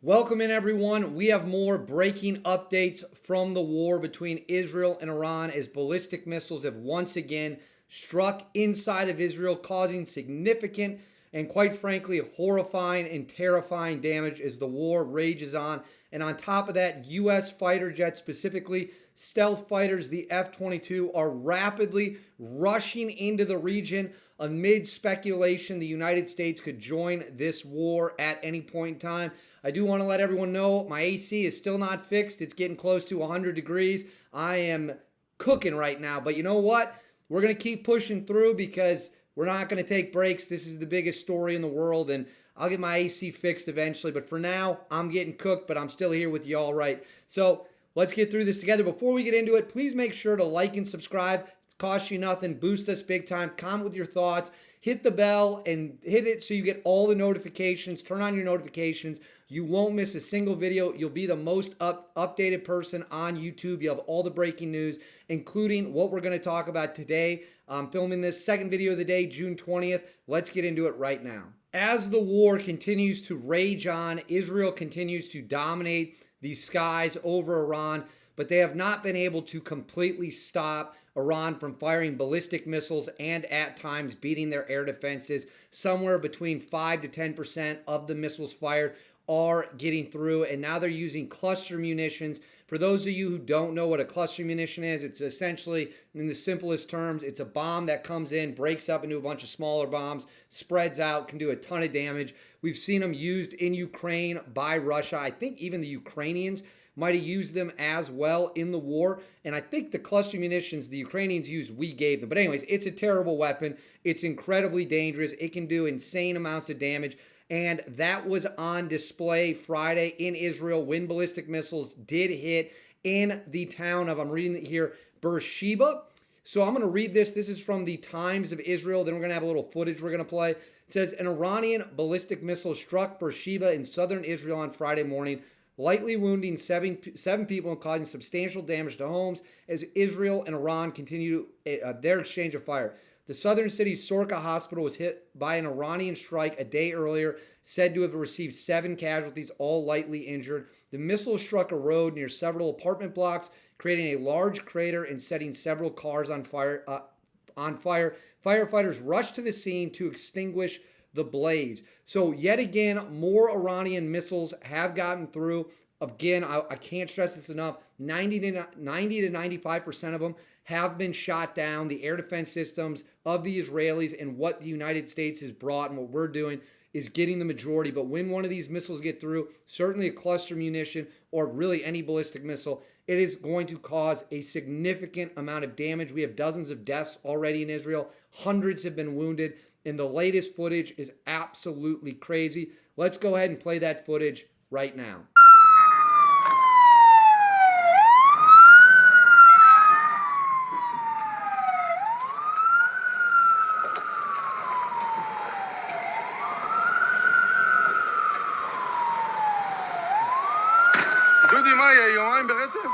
Welcome in, everyone. We have more breaking updates from the war between Israel and Iran as ballistic missiles have once again struck inside of Israel, causing significant and, quite frankly, horrifying and terrifying damage as the war rages on. And on top of that, U.S. fighter jets, specifically stealth fighters, the F-22, are rapidly rushing into the region amid speculation the United States could join this war at any point in time. I do want to let everyone know my AC is still not fixed. It's getting close to 100 degrees. I am cooking right now. But you know what? We're going to keep pushing through because we're not going to take breaks. This is the biggest story in the world, and I'll get my AC fixed eventually. But for now, I'm getting cooked, but I'm still here with you all right. So let's get through this together. Before we get into it, please make sure to like and subscribe. It costs you nothing. Boost us big time. Comment with your thoughts. Hit the bell and hit it so you get all the notifications. Turn on your notifications. You won't miss a single video. You'll be the most updated person on YouTube. You'll have all the breaking news, including what we're going to talk about today. I'm filming this second video of the day, June 20th. Let's get into it right now. As the war continues to rage on, Israel continues to dominate the skies over Iran, but they have not been able to completely stop Iran from firing ballistic missiles and at times beating their air defenses. Somewhere between 5 to 10% of the missiles fired are getting through, and now they're using cluster munitions. For those of you who don't know what a cluster munition is, it's essentially, in the simplest terms, it's a bomb that comes in, breaks up into a bunch of smaller bombs, spreads out, can do a ton of damage. We've seen them used in Ukraine by Russia. I think even the Ukrainians might have used them as well in the war. And I think the cluster munitions the Ukrainians used, we gave them. But anyways, it's a terrible weapon. It's incredibly dangerous. It can do insane amounts of damage. And that was on display Friday in Israel when ballistic missiles did hit in the town of, I'm reading it here, Beersheba. So I'm going to read this. This is from the Times of Israel. Then we're going to have a little footage we're going to play. It says, an Iranian ballistic missile struck Beersheba in southern Israel on Friday morning, lightly wounding seven people and causing substantial damage to homes as Israel and Iran continue their exchange of fire. The southern city's Sorka hospital was hit by an Iranian strike a day earlier, said to have received 7 casualties, all lightly injured. The missile struck a road near several apartment blocks, creating a large crater and setting several cars on fire. Firefighters rushed to the scene to extinguish the blaze. So yet again, more Iranian missiles have gotten through. Again, I can't stress this enough. 90 to 95% of them have been shot down. The air defense systems of the Israelis and what the United States has brought and what we're doing is getting the majority. But when one of these missiles get through, certainly a cluster munition or really any ballistic missile, it is going to cause a significant amount of damage. We have dozens of deaths already in Israel. Hundreds have been wounded. And the latest footage is absolutely crazy. Let's go ahead and play that footage right now. דודי, מה יהיה, יומיים ברצף?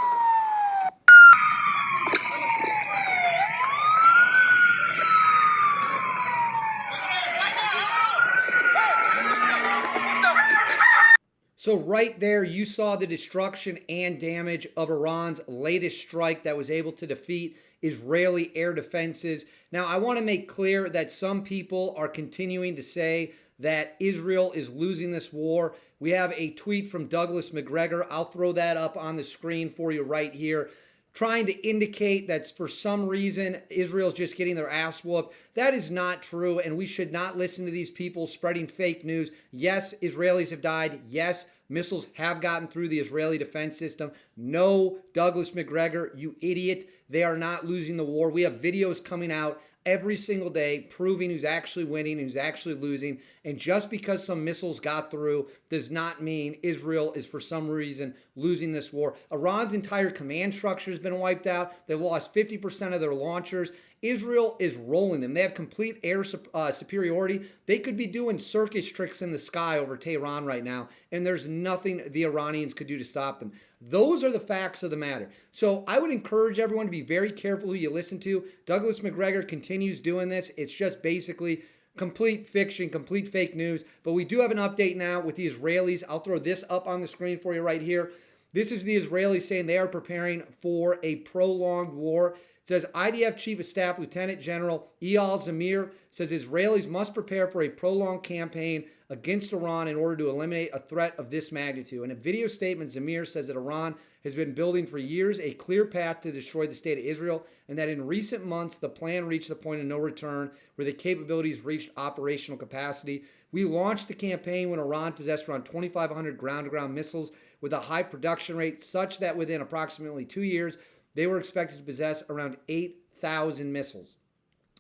So right there, you saw the destruction and damage of Iran's latest strike that was able to defeat Israeli air defenses. Now, I want to make clear that some people are continuing to say that Israel is losing this war. We have a tweet from Douglas McGregor. I'll throw that up on the screen for you right here, trying to indicate that for some reason Israel's just getting their ass whooped. That is not true, and we should not listen to these people spreading fake news. Yes, Israelis have died. Yes, missiles have gotten through the Israeli defense system. No, Douglas McGregor, you idiot. They are not losing the war. We have videos coming out every single day proving who's actually winning and who's actually losing. And just because some missiles got through does not mean Israel is for some reason losing this war. Iran's entire command structure has been wiped out. They've lost 50% of their launchers. Israel is rolling them. They have complete air superiority. They could be doing circus tricks in the sky over Tehran right now, and there's nothing the Iranians could do to stop them. Those are the facts of the matter. So I would encourage everyone to be very careful who you listen to. Douglas McGregor continues doing this. It's just basically complete fiction, complete fake news. But we do have an update now with the Israelis. I'll throw this up on the screen for you right here. This is the Israelis saying they are preparing for a prolonged war. It says IDF Chief of Staff Lieutenant General Eyal Zamir says Israelis must prepare for a prolonged campaign against Iran in order to eliminate a threat of this magnitude. In a video statement, Zamir says that Iran has been building for years a clear path to destroy the state of Israel, and that in recent months the plan reached the point of no return where the capabilities reached operational capacity. We launched the campaign when Iran possessed around 2,500 ground-to-ground missiles with a high production rate such that within approximately 2 years, they were expected to possess around 8,000 missiles.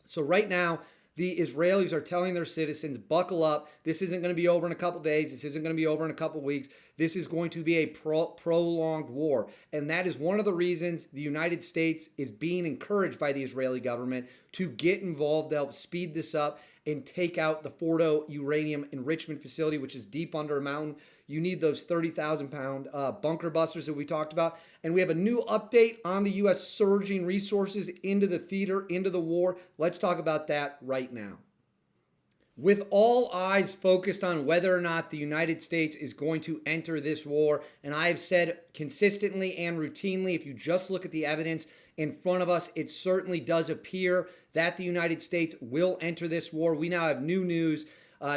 So right now, the Israelis are telling their citizens, buckle up. This isn't going to be over in a couple days. This isn't going to be over in a couple weeks. This is going to be a prolonged war. And that is one of the reasons the United States is being encouraged by the Israeli government to get involved to help speed this up and take out the Fordo uranium enrichment facility, which is deep under a mountain. You need those 30,000-pound bunker busters that we talked about. And we have a new update on the U.S. surging resources into the theater, into the war. Let's talk about that right now. With all eyes focused on whether or not the United States is going to enter this war, and I have said consistently and routinely, if you just look at the evidence in front of us, it certainly does appear that the United States will enter this war. We now have new news.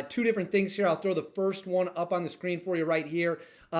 Two different things here. I'll throw the first one up on the screen for you right here.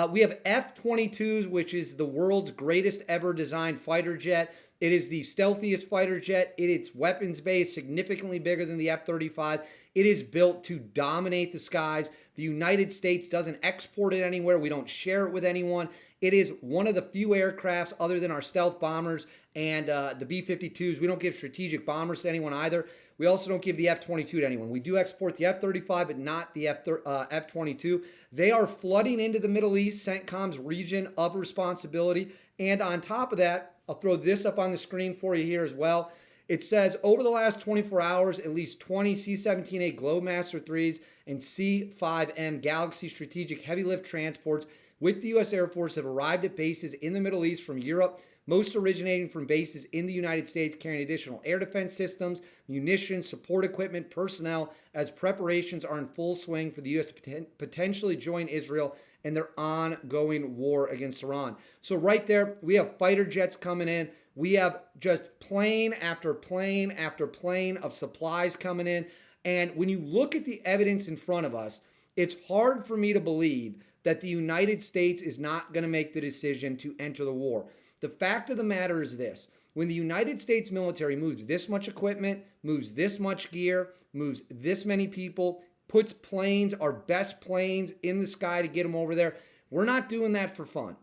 We have F-22s, which is the world's greatest ever designed fighter jet. It is the stealthiest fighter jet. Its weapons base significantly bigger than the F-35. It is built to dominate the skies. The United States doesn't export it anywhere. We don't share it with anyone. It is one of the few aircrafts other than our stealth bombers and the B-52s. We don't give strategic bombers to anyone either. We also don't give the F-22 to anyone. We do export the F-35, but not the F-22. They are flooding into the Middle East, CENTCOM's region of responsibility. And on top of that, I'll throw this up on the screen for you here as well. It says, over the last 24 hours, at least 20 C-17A Globemaster 3s and C-5M Galaxy Strategic Heavy Lift Transports with the U.S. Air Force have arrived at bases in the Middle East from Europe, most originating from bases in the United States carrying additional air defense systems, munitions, support equipment, personnel, as preparations are in full swing for the U.S. to potentially join Israel in their ongoing war against Iran. So right there, we have fighter jets coming in. We have just plane after plane after plane of supplies coming in. And when you look at the evidence in front of us, it's hard for me to believe that the United States is not going to make the decision to enter the war. The fact of the matter is this: when the United States military moves this much equipment, moves this much gear, moves this many people, puts planes, our best planes, in the sky to get them over there, we're not doing that for fun,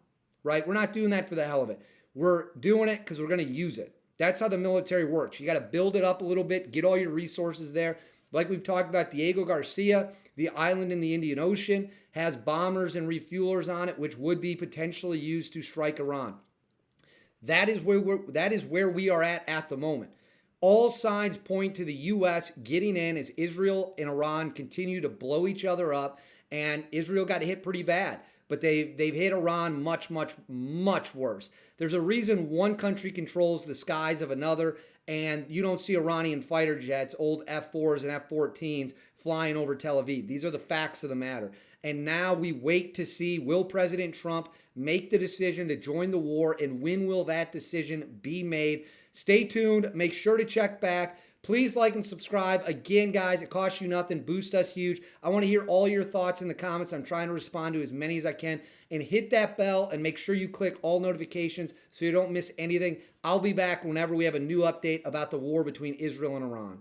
right? We're not doing that for the hell of it. We're doing it because we're going to use it. That's how the military works. You got to build it up a little bit, get all your resources there. Like we've talked about, Diego Garcia, the island in the Indian Ocean, has bombers and refuelers on it, which would be potentially used to strike Iran. That is where we are at the moment. All signs point to the U.S. getting in as Israel and Iran continue to blow each other up, and Israel got hit pretty bad. But they've hit Iran much, much, much worse. There's a reason one country controls the skies of another, and you don't see Iranian fighter jets, old F-4s and F-14s, flying over Tel Aviv. These are the facts of the matter. And now we wait to see, will President Trump make the decision to join the war, and when will that decision be made? Stay tuned. Make sure to check back. Please like and subscribe. Again, guys, it costs you nothing. Boost us huge. I want to hear all your thoughts in the comments. I'm trying to respond to as many as I can. And hit that bell and make sure you click all notifications so you don't miss anything. I'll be back whenever we have a new update about the war between Israel and Iran.